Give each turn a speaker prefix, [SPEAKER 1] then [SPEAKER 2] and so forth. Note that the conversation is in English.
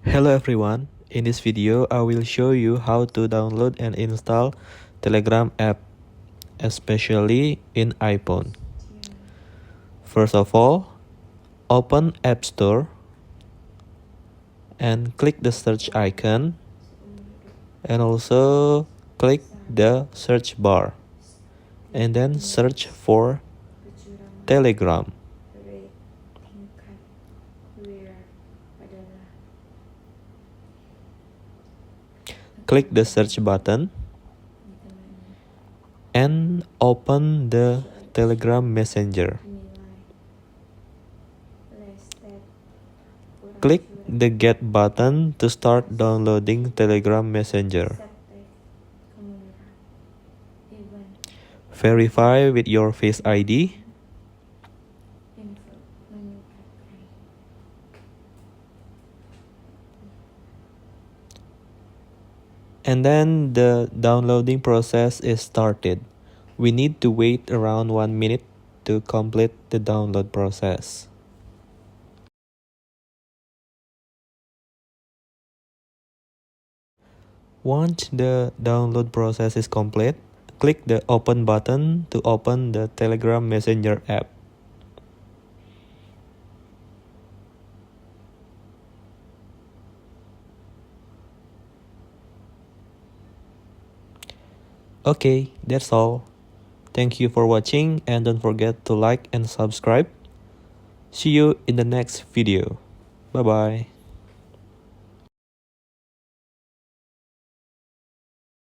[SPEAKER 1] Hello everyone, in this video I will show you how to download and install Telegram app, especially in iPhone. First of all, open App Store and click the search icon and also click the search bar and then search for Telegram. Click the search button and open the Telegram Messenger. Click the Get button to start downloading Telegram Messenger. Verify with your Face ID. And then the downloading process is started. We need to wait around 1 minute to complete the download process. Once the download process is complete, click the Open button to open the Telegram Messenger app. Okay, that's all. Thank you for watching and don't forget to like and subscribe. See you in the next video. Bye bye.